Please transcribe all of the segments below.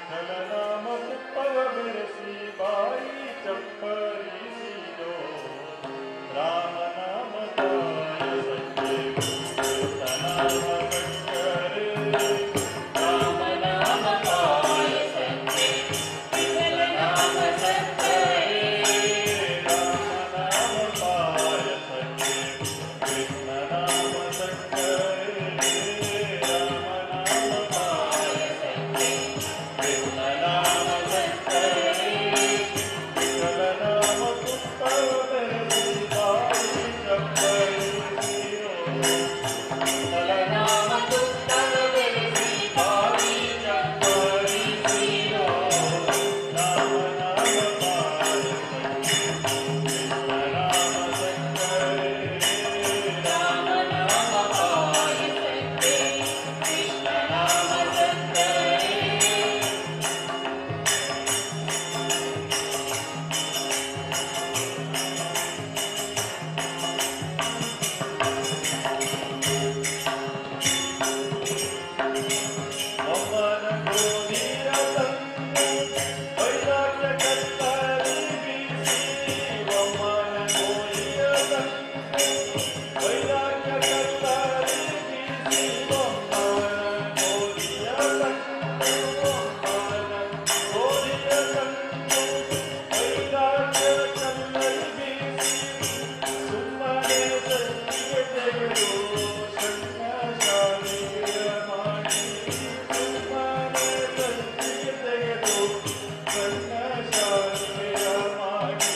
नाम पुष्पव Birsi by चप्परी silo Ram नाम गाय सच्चे कृष्ण नाम शंकर राम नाम गाय सच्चे कृष्ण नाम शंकर राम नाम गाय सच्चे कृष्ण नाम शंकर राम नाम गाय सच्चे कृष्ण नाम शंकर विठ्ठल नाम पुष्पव बिरसी बाई चप्परी सीलो विठ्ठल नाम पुष्पव बिरसी बाई चप्परी सीलो राम नाम गाय सच्चे कृष्ण नाम शंकर राम नाम गाय सच्चे कृष्ण नाम शंकर वमन क्रोधीर तन्नु वैराग्य कत्तरि बीसी वमन क्रोधीर तन्नु वैराग्य कत्तरि बीसी वमन क्रोधीर तन्नु वमन क्रोधीर तन्नु वैराग्य कत्तरि बीसी सुಮ್ಮನೆ ಸತ್ತಿಗೆ ತೆಗೆದು ಸಣ್ಣ ಶಾಲೆಯ ಮಾಡಿ ಸುಮ್ಮನೆ ಸತ್ತಿಗೆ ತೆಗೆದು ಸಣ್ಣ ಶಾಲೆಯ ಮಾಡಿ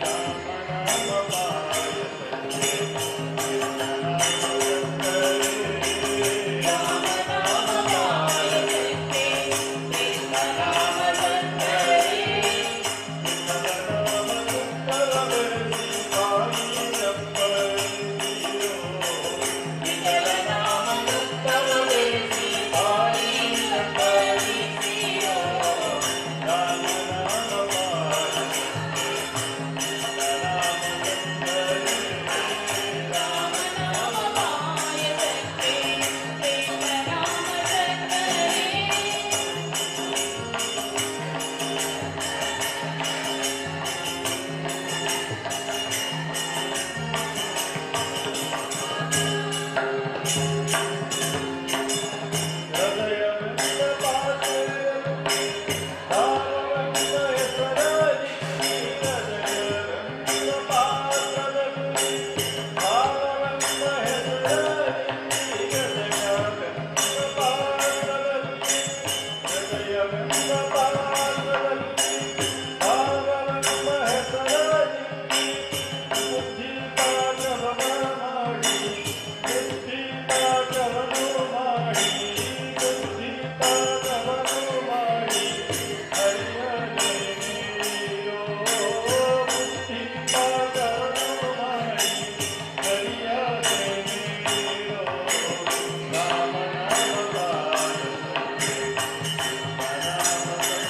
ರಾಮ ನಾಮ ಪಾಯ ಸಚ್ಚೆ ಕೃಷ್ಣ ನಾಮ ಶಂಕರೇ ರಾಮ ನಾಮ ಪಾಯ ಸಚ್ಚೆ ಕೃಷ್ಣ ನಾಮ ಶಂಕರೇ ವಿಠ್ಠಲ ನಾಮ ಪುಷ್ಪವ ಬಿರಸಿ ಬಾಯಿ ಚಪ್ಪರಿ ಸೀಲೋ ವಿಠ್ಠಲ ನಾಮ ಪುಷ್ಪವ ಬಿರಸಿ ಬಾಯಿ ಚಪ್ಪರಿ ಸೀಲೋ ರಾಮ ನಾಮ ಪಾಯ ಸಚ್ಚೆ ಕೃಷ್ಣ ನಾಮ ಶಂಕರೇ ರಾಮ ನಾಮ ಪಾಯ ಸಚ್ಚೆ ಕೃಷ್ಣ ನಾಮ ಶಂಕರೇ ಹೃದಯವೆಂಬ ಪಾತ್ರೆಯಲ್ಲಿ ಭಾವವೆಂಬ ಹೆಸರಲ್ಲಿ ಹೃದಯವೆಂಬ ಪಾತ್ರದಲ್ಲಿ ಭಾವವೆಂಬ ಹೆಸರಲ್ಲಿ ಹೃದಯವೆಂಬ ಪಾತ್ರದಲ್ಲಿ ಹೃದಯವೆಂಬ ಪಾತ್ರದಲ್ಲಿ ಭಾವವೆಂಬ ಹೆಸರಲ್ಲಿ ಬುದ್ಧಿ ಪಾಠವನ ಮಾಡಿ ಬುದ್ಧಿ ಪಾಠವನ್ನು ಮಾಡಿ ಬುದ್ಧಿ ಪಾಠವನ್ನು ಮಾಡಿ ಹರಿಯನೆ ನೀರೋ ಬುದ್ಧಿ ಪಾಠವನ್ನು ಮಾಡಿ ಹರಿಯನೆ ನೀರೋ ರಾಮ ನಾಮ ಪಾಯ ಸಚ್ಚೆ ಕೃಷ್ಣ ನಾಮ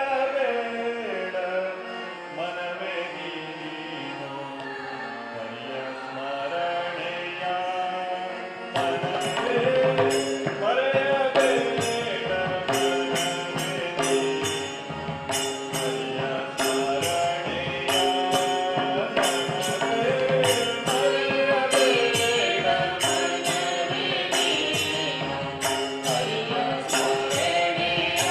ಮರೆಯಬೇಡ ಮನವೇ ನೀನು ಹರಿಯ ಸ್ಮರಣೆಯ ಮನವೇ ಮರೆಯಬೇಡ ಮನವೇ ನೀನು ಹರಿಯ ಸ್ಮರಣೆಯ ಮನವೇ ಮರೆಯಬೇಡ ಮನವೇ ನೀನು ಹರಿಯ ಸ್ಮರಣೆಯ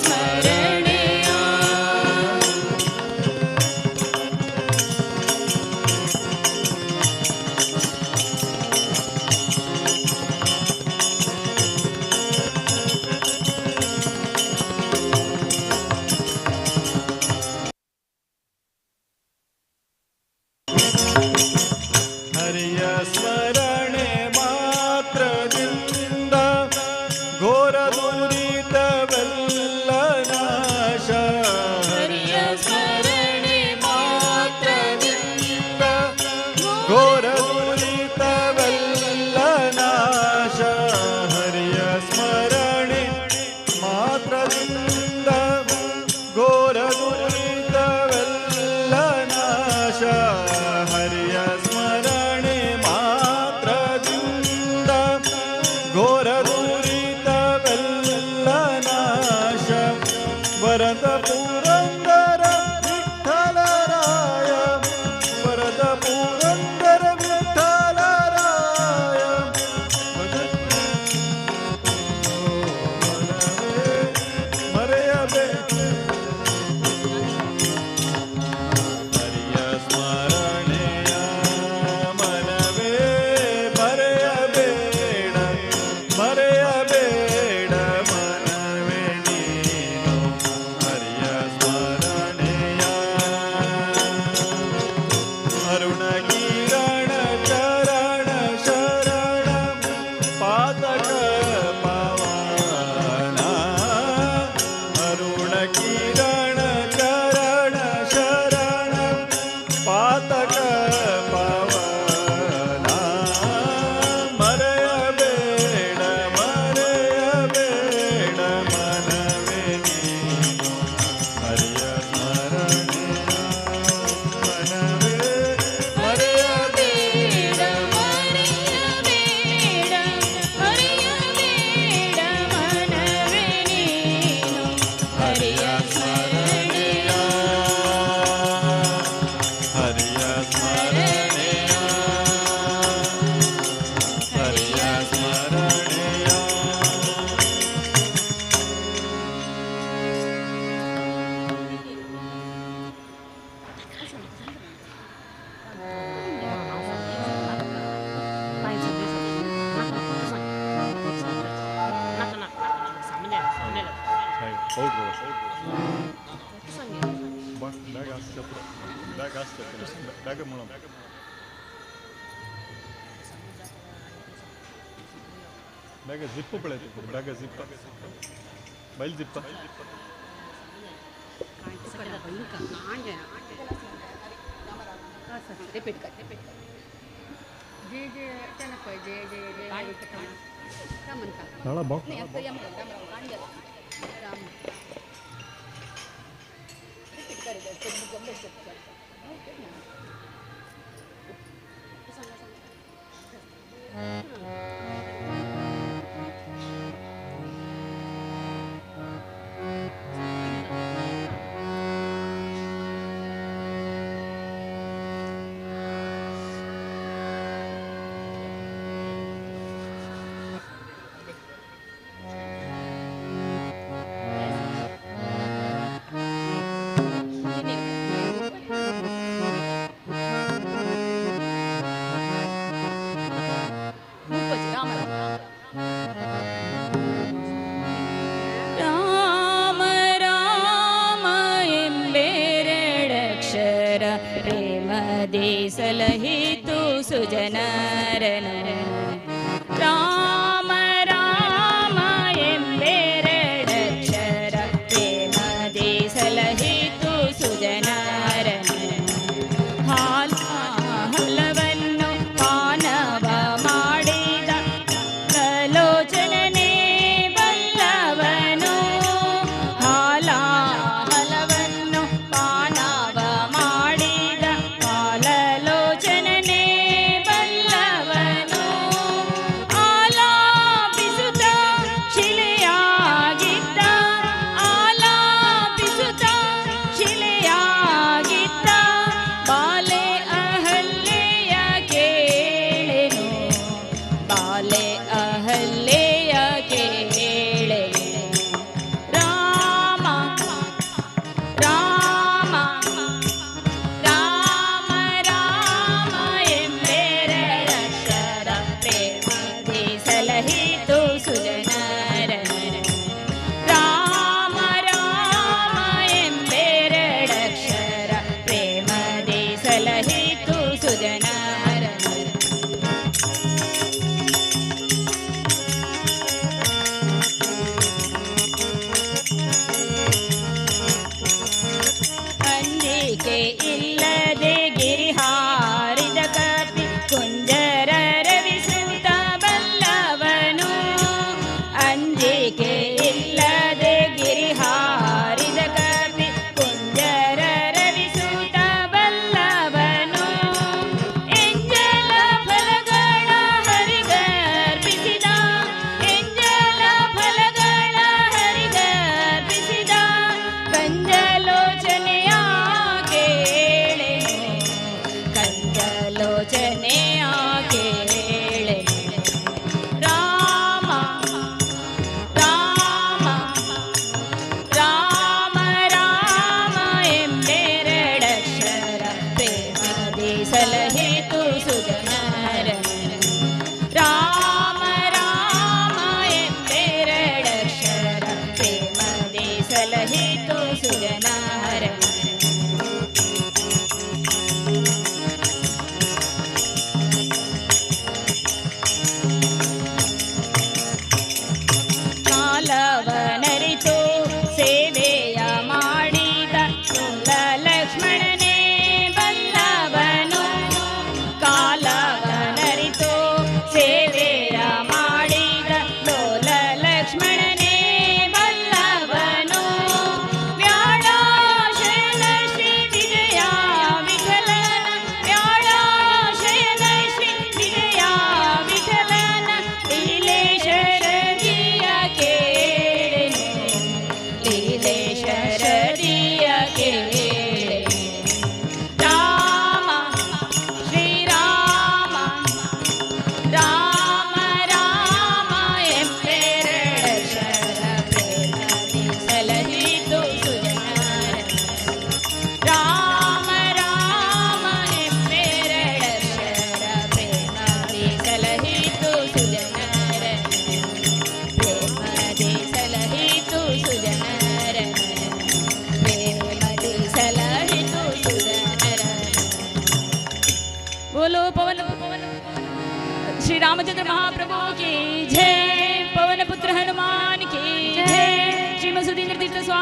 ಸ್ಮರಣೆಯ ಹರಿಯ ಸ್ಮರಣೆ ಮಾತ್ರದಿಂದ ಘೋರ ದುರಿತವೆಲ್ಲ ನಾಶ. ಹರಿಯ ಸ್ಮರಣೆ ಮಾತ್ರದಿಂದ ಘೋರ ದುರಿತವೆಲ್ಲ ನಾಶ. ಹರಿಯ ಸ್ಮರಣೆ ಮಾತ್ರದಿಂದ ಘೋರ ದುರಿತವೆಲ್ಲ ನಾಶ. ಹರಿಯ ಸ್ಮರಣೆ ಮಾತ್ರದಿಂದ ಘೋರ ದುರಿತವೆಲ್ಲ ನಾಶ. ವರದ ಪುರಂದರ ವಿಠಲರಾಯ, ವರದ ಪುರಂದರ ವಿಠಲರಾಯ. ಮರೆಯಬೇಕು ಹರಿಯ ಸ್ಮರಣೆಯ ಮನವೇ ಮರೆಯಬೇಡ, ಮರೆಯಬೇಡ ಮನವೇ ನೀನು ಹರಿಯ ಸ್ಮರಣೆಯ. ಅರುಣ ಕಿರಣ ಚರಣ ಶರಣ ಪಾತಕ ಪವನ. ಅರುಣ ಕಿರಣ ಚರಣ ಶರಣ ಪಾತಕ ಪವನ. ಮರೆಯಬೇಡ ಮರೆಯಬೇಡ ಮನವೇ ನೀನು ಹರಿಯ ಸ್ಮರಣೆಯ ಮನವೇ ಮರೆಯಬೇಡ ಮರೆಯಬೇಡ ಮರೆಯಬೇಡ ಮನವೇ ನೀನು ಹರಿಯ ಸ್ಮರಣೆಯ ಹರಿಯ ಸ್ಮರಣೆಯ ಹರಿಯ ಸ್ಮರಣೆಯ. ಬ್ಯಾಗ ಜಿಪ್ಪು ಬೆಳೆದು ಬ್ಯಾಗ ಜಿಪ್ಪ ಬೈಲ್ ಜಿಪ್ಪ ನಾಳೆ ಬಾಕ್ ರಾಮ ರಾಮ ಎಂಬೆರಡಕ್ಷರ ಪ್ರೇಮದಿ ಸಲಹಿತು ಸುಜನರನು. ರಾಮ ರಾಮ ಎಂಬೆರಡಕ್ಷರ ಪ್ರೇಮದಿ ಸಲಹಿತು ಸುಜನರನು. ಹಲವನ್ನು ಪಾನವ ಮಾಡಿದ ಕಲೋಚನನೇ ಬಲ್ಲವನು. ಹಲವನ್ನು ಪಾನವ ಮಾಡಿದ ಕಾಲಲೋಚನನೇ ಬಲ್ಲವನು.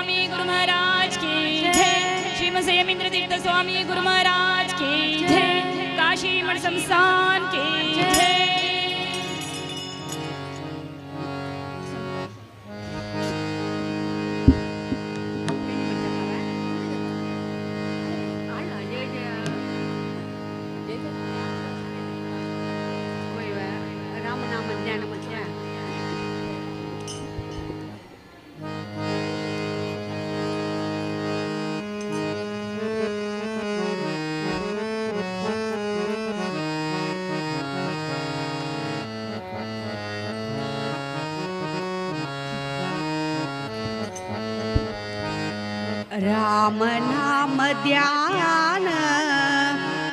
स्वामी गुरु महाराज की जय। श्रीमद संयमेंद्र तीर्थ स्वामी गुरु महाराज की जय। काशी मठ संस्थान की जय। राम नाम ध्यान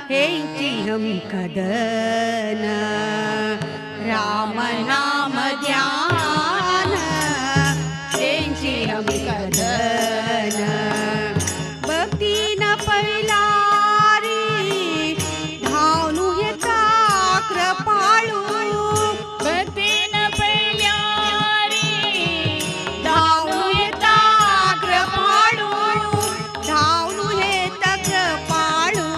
हेंची हम कदन। राम नाम ध्यान हेंची हम कदन। भक्ती न पैलारी धावनु हे कृपाळू। भक्ती न पैल्यारी धावनु हे कृपाळू। धावनु हे कृपाळू।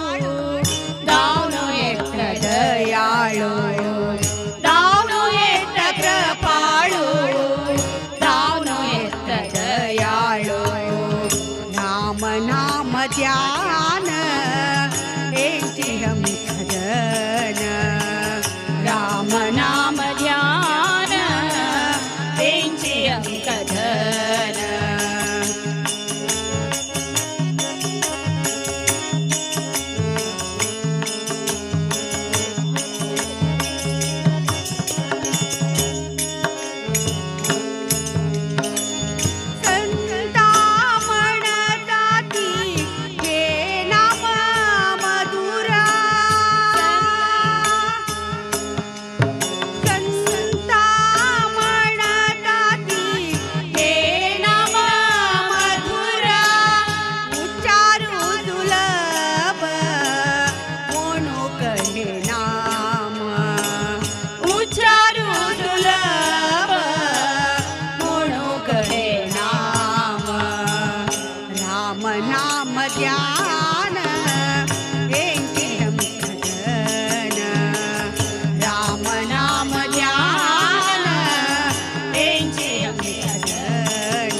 धावनु हे दयाळू। धावनु हे कृपाळू। धावनु हे दयाळू। राम नाम ध्यान हेंची हम कदन। राम नाम ध्यान तेंची अंकधन। संता म्हणताती हे नाम मधुरा। संता म्हणताती हे नाम मधुरा। उच्चारू दुर्लभ म्हणू कहे नाम। उच्चारू दुर्लभ म्हणू कहे नाम। राम नाम ध्यान हेंची हम कदन। राम नाम ध्यान हेंची हम कदन।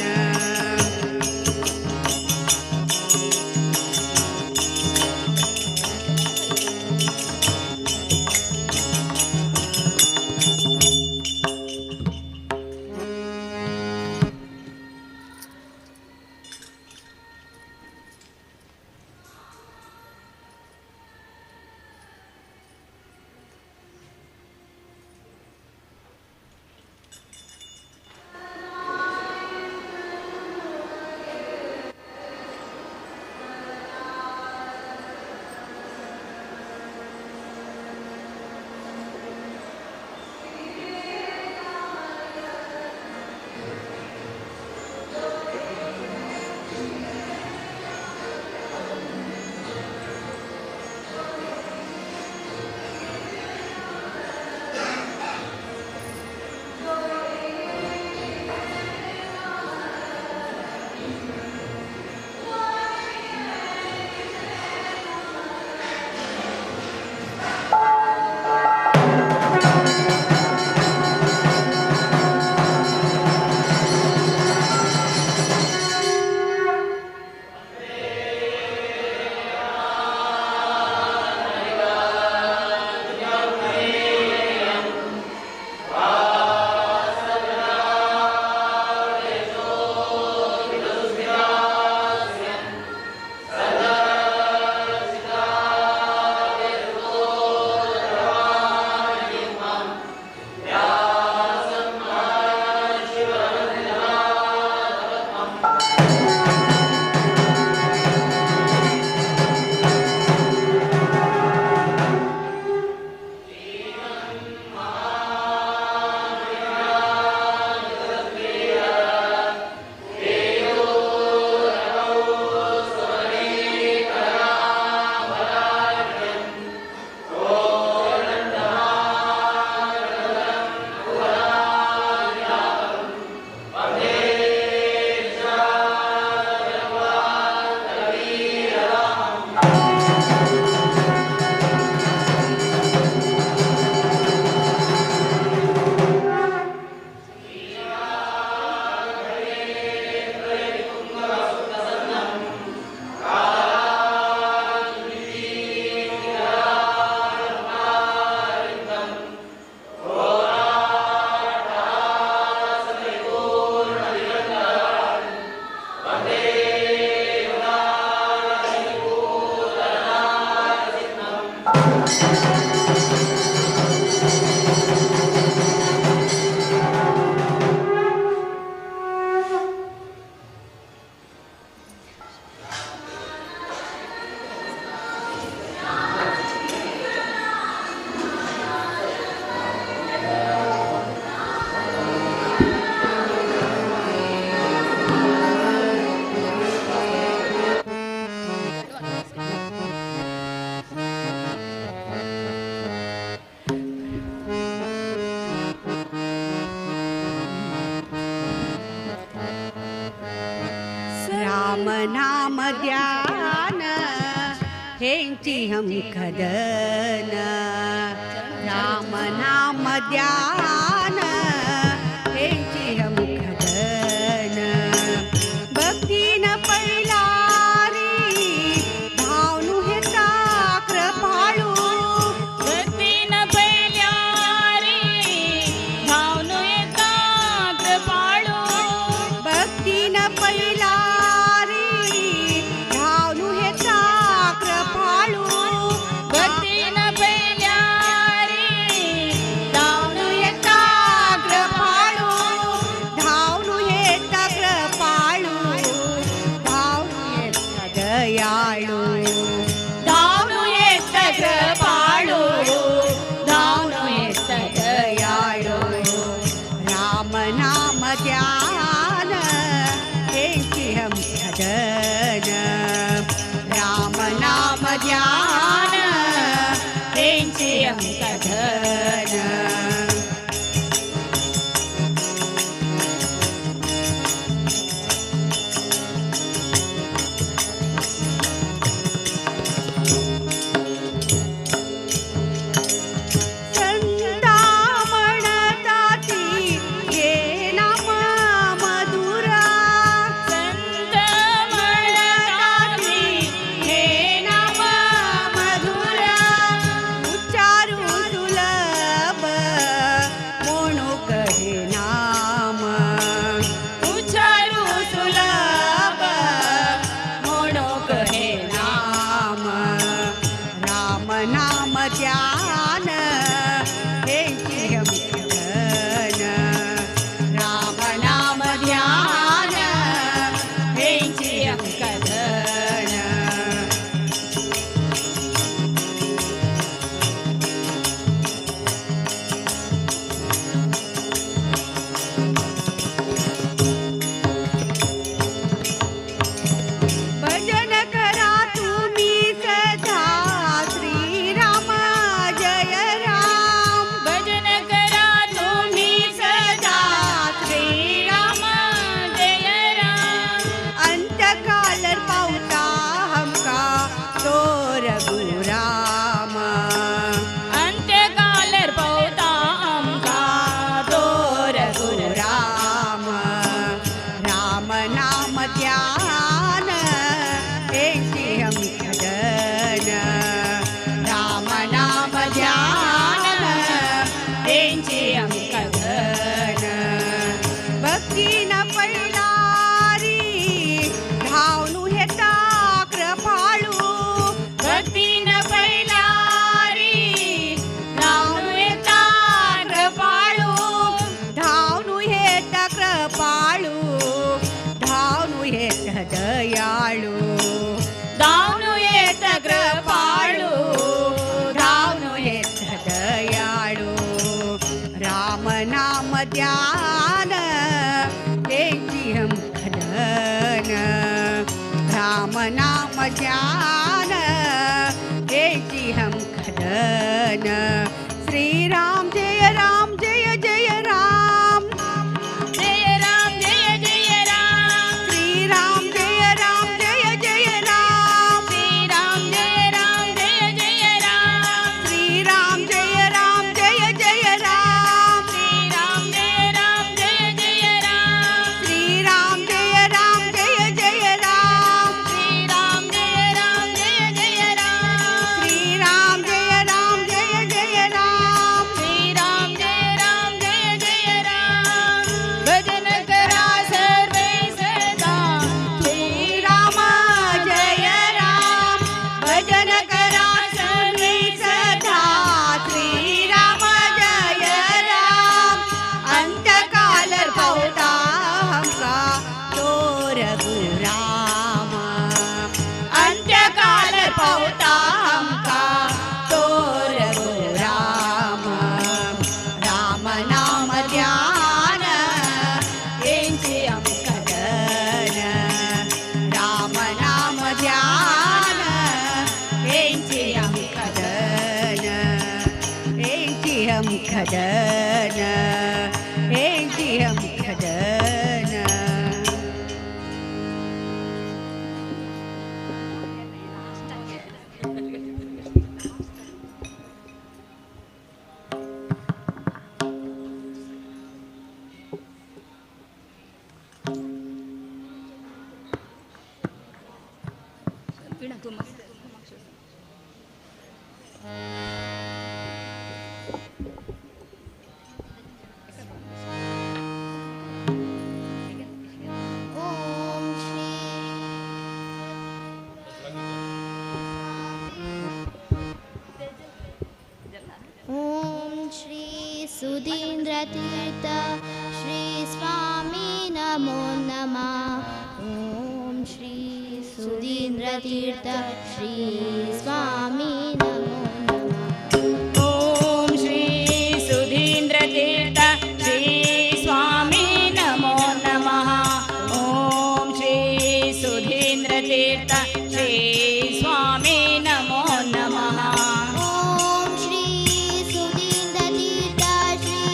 राम नाम ध्यान हेंची हम खदन राम नाम ध्यान हेंची हम खदन भक्तीन पैलारी भावनु हेता कृपाळू भक्तीन पैल्यारी भावनु येता कृपाळू भक्तीन पैलारी भावनु हेता कृपाळू भक्तीन पैल्यारी धावनु येता कृपाळू धावनु येता कृपाळू धावनु येता दयाळू धावनु येता कृपाळू धावनु येता दयाळू राम नाम ध्यान हेंची हम खदन राम नाम ध्यान हेंची हम खदन संता म्हणताती हे नाम मधुरा संत म्हणताती हे नाम मधुरा उच्चारू सुलभ म्हणू कहे नाम उच्चारू सुलभ म्हणू कहे नाम राम नाम ध्यान हेंची हम खदन राम नाम ध्यान हेंची हम खदन भजन करा तुम्ही सदा श्रीराम जय राम भजन करा तुम्ही सदा श्रीराम जय राम अंतकाल पावता हमका तो रघुराम अंत्यकाल पवता आमका तो रघुराम राम नाम ध्यान हेंची हम खदन राम नाम ध्यान हेंची हम खदन भक्ती न पैलारी धावनु हेता कृपाळू भक्तीन पैलारी धावनु हेता कृपाळू धावनु हेता कृपाळू धावनु हेता दयाळू दावनु येत कृपाळू धावनु हेता दयाळू राम नाम ध्यान हेंची हम खदन राम नाम ध्यान हेंची हम खदन श्रीराम जय राम जय जय राम जय राम जय जय राम श्रीराम जय राम जय जय राम श्रीराम जय राम जय जय राम श्रीराम जय राम जय जय राम श्रीराम जय राम जय जय राम श्रीराम जय राम जय जय राम श्रीराम जय राम जय जय राम श्रीराम जय राम जय जय राम श्रीराम जय राम जय जय राम भजन करा सर्वे सदा श्रीराम जय राम भजन करा सर्वे सदा श्रीराम जय राम अंतकाल पावता हमका तो रघुराम अंत्यकाल पावता हमका तो रघुराम राम नाम ध्यान हेंची हम खदन राम नाम ध्यान हेंची हम खदन हेंची हम खदन हेंची हम खदन ಓಂ ಶ್ರೀ ಸುಧೀಂದ್ರ ತೀರ್ಥ ಶ್ರೀ ಸ್ವಾಮಿ ನಮೋ ನಮಃ. ಓಂ ಶ್ರೀ ಸುಧೀಂದ್ರ ತೀರ್ಥ ಶ್ರೀ ಸ್ವಾಮಿ ನಮೋ ನಮಃ. ಓಂ ಶ್ರೀ ಸುಧೀಂದ್ರ ತೀರ್ಥ ಶ್ರೀ ಸ್ವಾಮಿ ನಮೋ ನಮಃ. ಓಂ ಶ್ರೀ ಸುಧೀಂದ್ರ ತೀರ್ಥ ಶ್ರೀ ಸ್ವಾಮಿ ನಮೋ ನಮಃ. ಓಂ ಶ್ರೀ ಸುಧೀಂದ್ರ ತೀರ್ಥ ಶ್ರೀ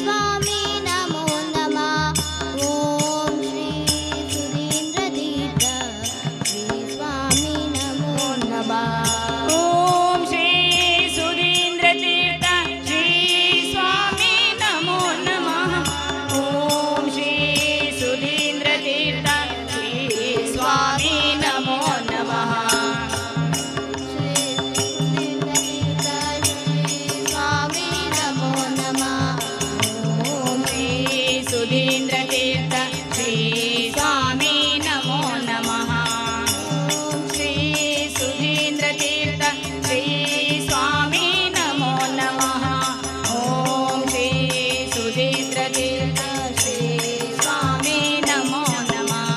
ಸ್ವಾಮಿ ನಮೋ ನಮಃ. ಓಂ ಶ್ರೀ ಸುಧೀಂದ್ರ ತೀರ್ಥ ಶ್ರೀ ಸ್ವಾಮಿ ನಮೋ ನಮಃ. ಓಂ ಶ್ರೀ ಸುಧೀಂದ್ರ ತೀರ್ಥ ಶ್ರೀ ಸ್ವಾಮಿ ನಮೋ ನಮಃ. ಓಂ ಶ್ರೀ ಸುಧೀಂದ್ರ ತೀರ್ಥ ಶ್ರೀ ಸ್ವಾಮಿ ನಮೋ ನಮಃ. ಸುಧೀಂದ್ರ ತೀರ್ಥ ಶ್ರೀ ಸ್ವಾಮಿ ನಮೋ ನಮಃ. ಓಂ ಶ್ರೀ ಸುಧೀಂದ್ರ ತೀರ್ಥ ಶ್ರೀ ಸ್ವಾಮಿ ನಮೋ ನಮಃ. ಓಂ ಶ್ರೀ ಸುಧೀಂದ್ರ ತೀರ್ಥ ಶ್ರೀ ಸ್ವಾಮಿ ನಮೋ ನಮಃ.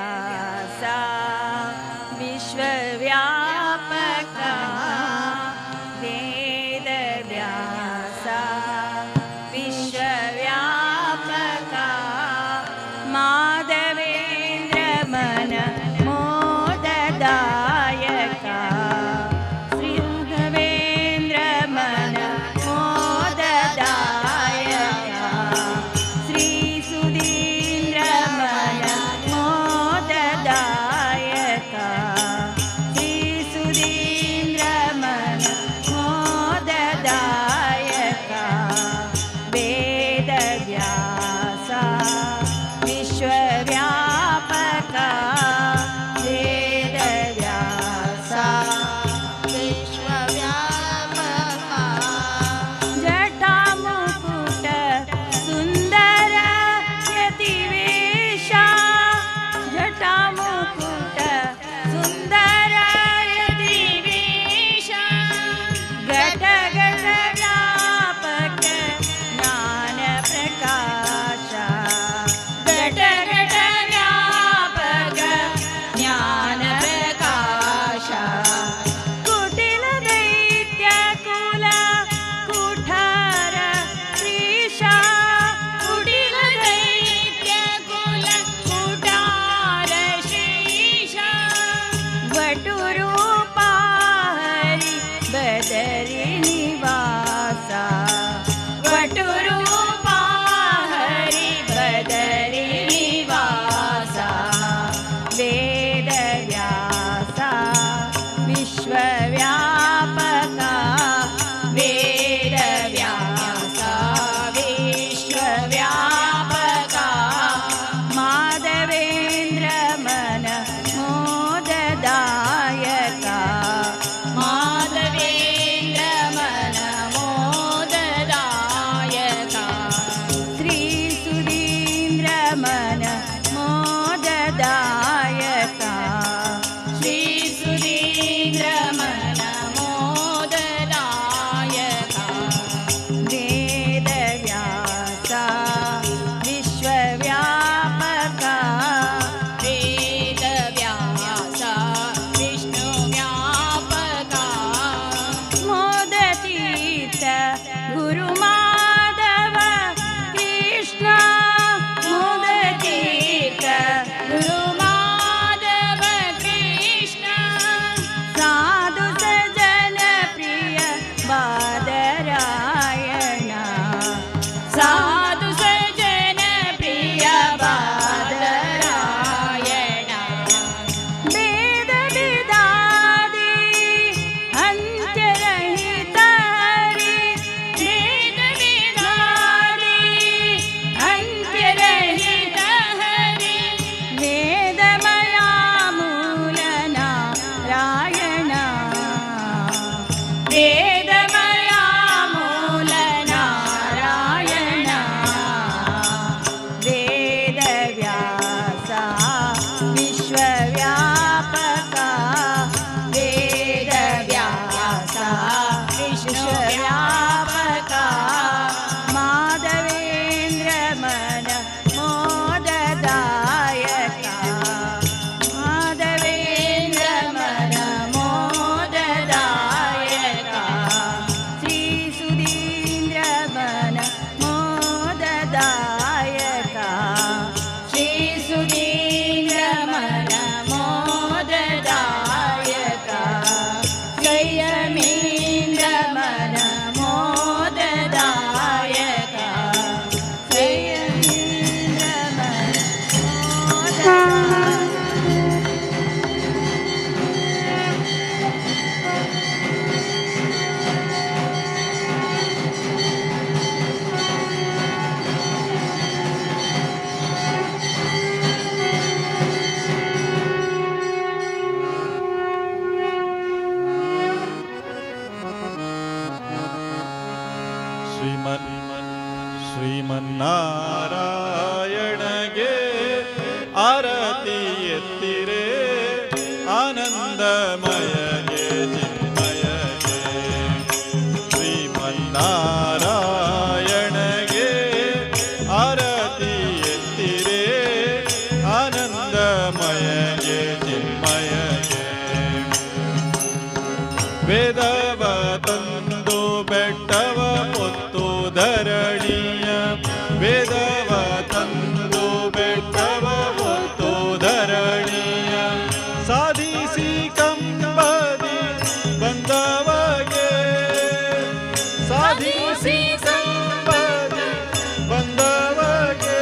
व्यास विश्वव्यापक वेद व्यास विश्वव्यापक माधवेन्द्र मन मोददायक श्री राघवेन्द्र मन मोददायक श्री सुधीन्द्र मन मोददायक श्री सुधीन्द्र मन मोददायक वेद व्यास विश्वव्यापक वेद व्यास विश्वव्यापक जटामुकुट सुन्दर यतिवेश जटामुकुट सुन्दर यतिवेश घट घट व्यापक ज्ञान प्रकाश घट घट व्यापक ज्ञान प्रकाश कुटिल दैत्य कुल कुठार श्रीशा कुटिल दैत्य कुल कुठार श्रीशा वटुरूपा हरि बदरी निवासा वटुरूपा हरि बदरी निवासा वेद व्यास विश्वव्यापक वेद व्यास विश्वव्यापक माधवेन्द्र मन मोददायक माधवेन्द्र मन मोददायक श्री सुधीन्द्र मन मोददायक श्री सुधीन्द्र मन मोददायक वेद व्यास विश्वव्यापक वेद व्यास विष्णुव्यापक मोदतीर्थ गुरुमाधव कृष्ण मोदतीर्थ गुरुमाधव कृष्ण साधु सजन प्रिय बादरायण साधु सजन प्रिय बादरायण वेद वेदादि अंत्यरहित हरि वेद वेदादि अंत्यरहित हरि वेदमया मूल नारायण वेदमया मूल नारायण वेद व्यास विश्वव्यापक वेद व्यास विश्वव्यापक माधवेन्द्र मन मोददायक माधवेन्द्र मन मोददायक श्री सुधीन्द्र मन मोददायक श्री सुधीन्द्र मन मोददायक संयमेन्द्र मन मोददायक संयमेन्द्र मन मोददायक ಶ್ರೀಮನ್ನಾರಾಯಣಗೆ ಆರತಿ ಎತ್ತಿರೆ ಆನಂದಮಯಗೆ ಚಿನ್ಮಯಗೆ ಶ್ರೀಮನ್ನಾರಾಯಣಗೆ ಆರತಿ ಎತ್ತಿರೆ ಆನಂದಮಯ ಧರಣಿಯ ವೇದವ ತಂದು ಬೆಟ್ಟವ ಹೊತ್ತು ಧರಣಿಯ ಸಾಧಿಸಿ ಕಂಬದಿ ಬಂದವಗೆ ಸಾಧಿಸಿ ಕಂಬದಿ ಬಂದವಗೆ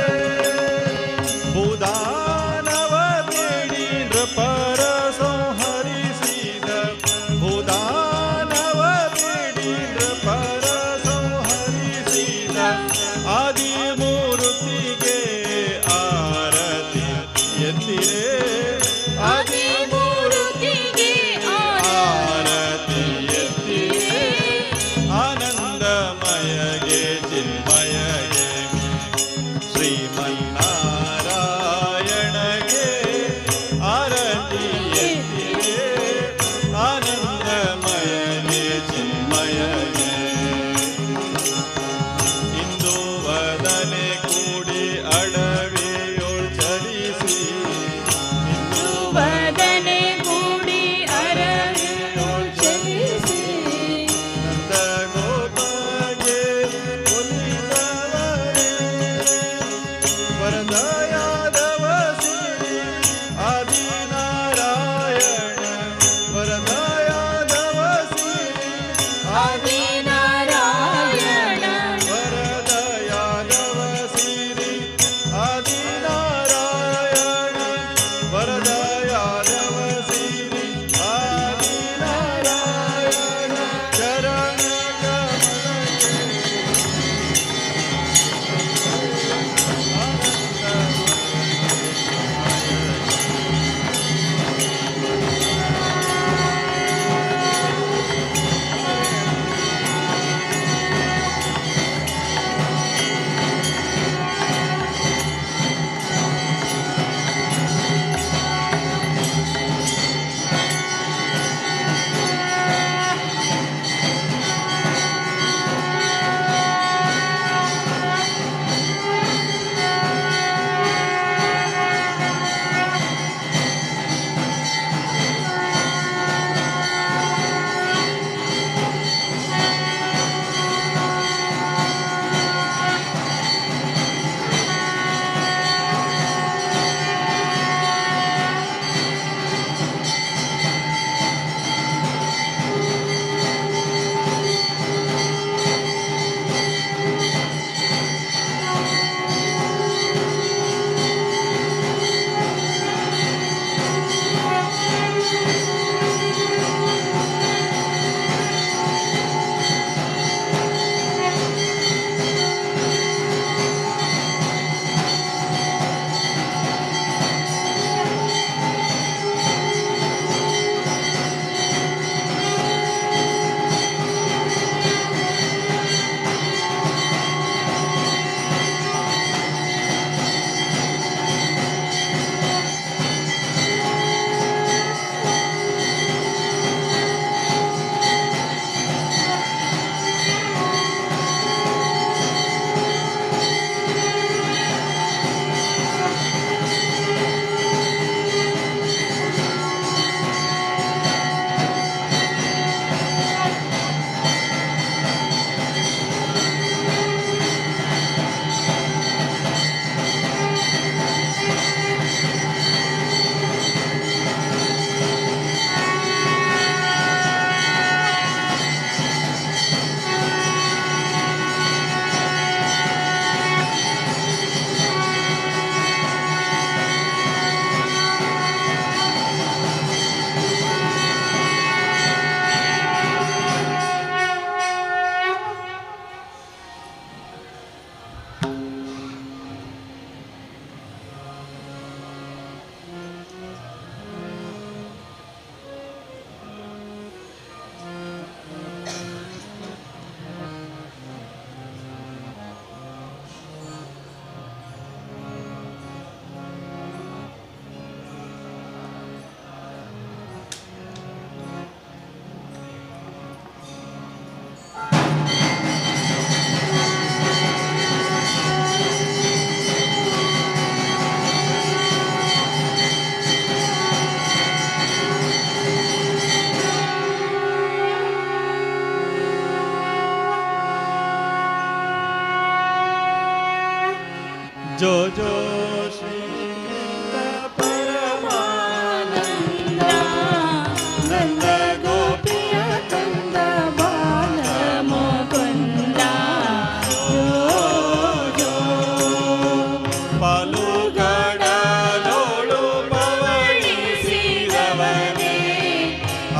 ಭೂದಾನವ ಬೇಡಿ ನೃಪರ ಸಂಹರಿಸಿದ ಭೂದಾನವ ಬೇಡಿ ನೃಪರ ಸಂಹರಿಸಿದ ಆದಿಮೂರ್ತಿಗೆ ಆರತಿ ಎತ್ತಿರೆ ಆದಿಮೂರ್ತಿಗೆ ಆರತಿ ಎತ್ತಿರೆ ಆನಂದಮಯಗೆ ಚಿನ್ಮಯಗೆ ಶ್ರೀಮನ್ನಾರಾಯಣಗೆ ಆರತಿ ಎತ್ತಿರೆ ಆನಂದಮಯಗೆ ಚಿನ್ಮಯಗೆ ಇಂದು ವದನೆ ಕೂಡಿ ಅಡವಿಯೊಳ್ ಚಲಿಸಿ ಇಂದು ವದನೆ ಕೂಡಿ ಅರವಿಯೊಳ್ ಚಲಿಸಿ ನಂದ ಗೋಪಗೆ ಒಲಿದವರೇ ವರದಯಾದವ ಸಿರಿ ಆದಿನಾರಾಯಣ ವರದಯಾದವ ಸಿರಿ ಆದಿನಾರಾಯಣ ವರದಯಾದವ ಸಿರಿ ಜೋ ಜೋ ಶ್ರೀ ಪರಮಾನಂದ ನಂದ ಗೋಪಿಯ ಕಂದ ಬಾಲ ಮುಕುಂದ ಜೋ ಪಾಲುಗಡಲೋಳು ಪವಳಿಸಿದವನೇ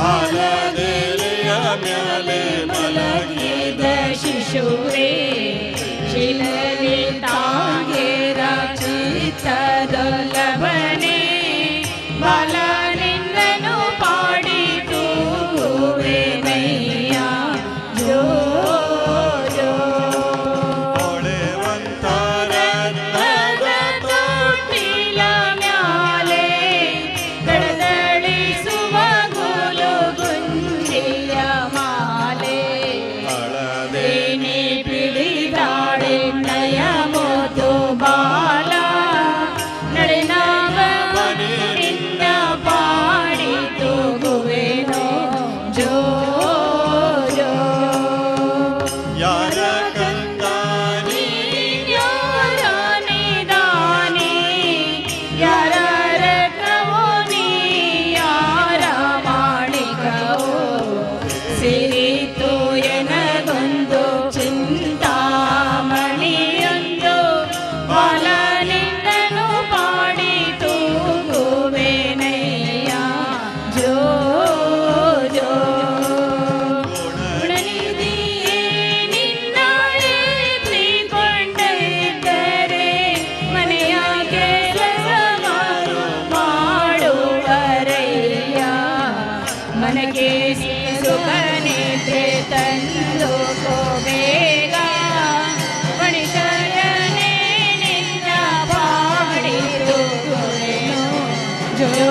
ಆಲದೆಲೆಯ ಮ್ಯಾಲೆ ಮಲಗಿದ ಶಿಶುವೇ ಶಿಲಲಿತಾಂಗೇರ ಚಿತ್ತದೊಲಭನೆ ಬಾಲನಿಂದನು ಪಾಡಿ ತೂಗುವೆನಯ್ಯ ಜೋ ಜೋ ಹೊಳೆವಂತರನ್ನದ ತೊಟ್ಟಿಲ ಮ್ಯಾಲೆ ಕಡದಳಿಸುವ ಗೋಲು ಗುಂಜಿಯ ಮಾಲೆ ಹಳದೇನಿ ಪಿಡಿದಾಳೆ ನಯ ಮೋದು ಬಾಲ ನಡೆನಾಗ ನಿನ್ನ ಪಾಡಿ ತೂಗುವೆನೋ ಜೋ ಜೋ ಯಾರ ಕಂದಾನಿ ಯಾರ ನಿದಾನಿ ಯಾರ ರತ್ನವೋ ನೀ ಯಾರ ಮಾಣಿಕವೋ ಸಿರಿತು ಎನಗೊಂದು ಚಿಂತಾಮಣಿಯೊಂದು ಬಾಲನಿಂದನು ಪಾಡಿ ತೂಗುವೆನಯ್ಯ ಜೋ ಜೋ ಗುಣನಿಧಿಯೇ ನಿನ್ನ ಎತ್ತಿಕೊಂಡೈದರೆ ಮನೆಯ ಕೆಲಸವಾರು ಮಾಡುವರಯ್ಯ ಮನಗೆ ಸುಖ ನಿದ್ರೆ ತಂದು ಬೇಗ ಪಣಿತರನೇ ನಿನ್ನ ಪಾಡಿತು ಜೋ ಜೋ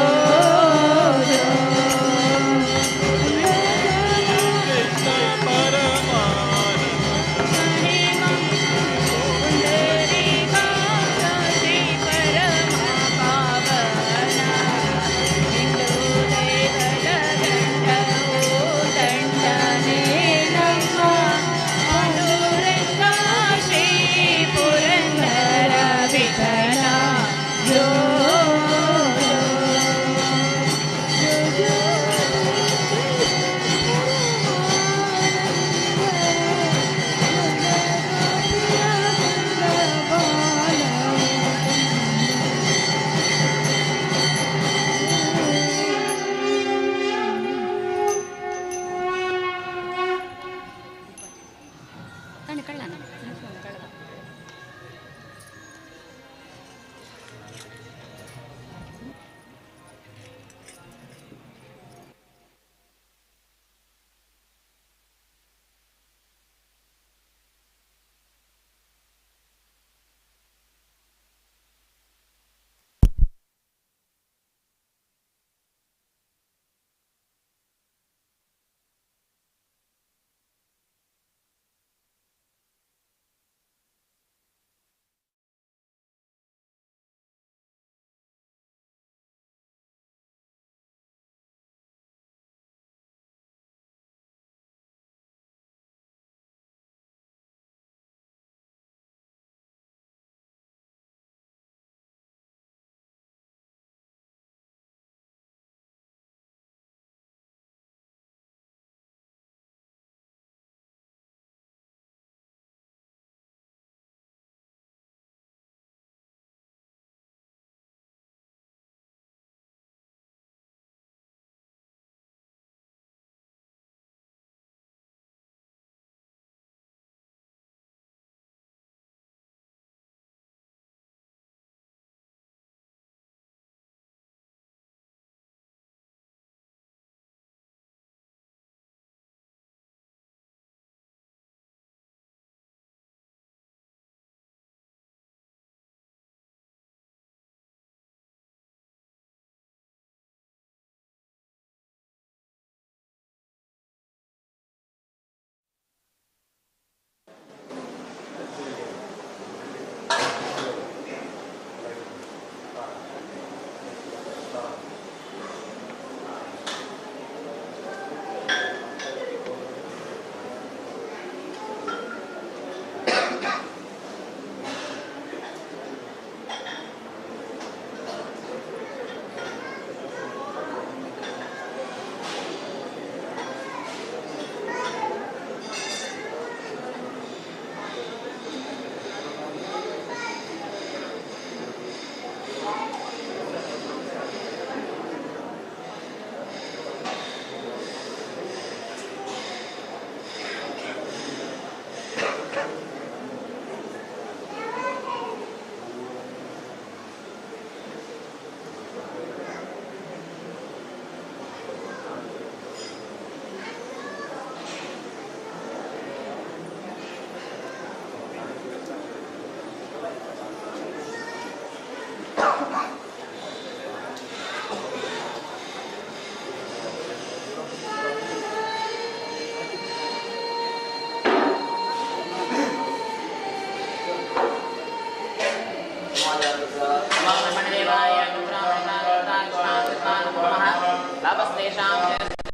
येषां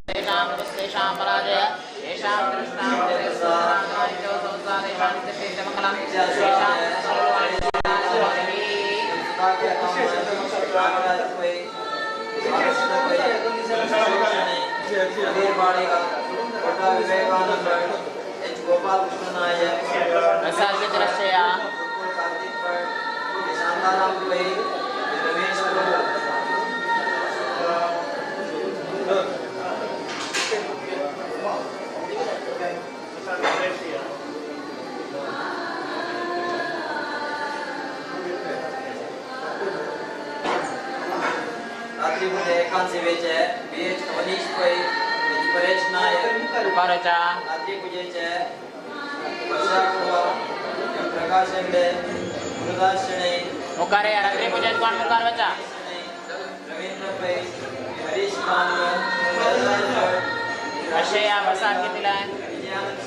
तेषां नमस्तेषां पराजय येषां कृष्णां तेषां संसारेषां मंगलम् येषां गोपाल कृष्ण नायक प्रसाद दृश्या शांताराम कोई रमेश रात्रि मुझे एकांशी बेच है बीएच मनीष कोई परेश नायक परचा रात्रि मुझे है वर्षा कुमार प्रकाश हेगड़े गुरुदास शने मुकारे रात्रि मुझे कौन मुकार बचा रविंद्र भाई हरीश मान अशया प्रसाद के तिलक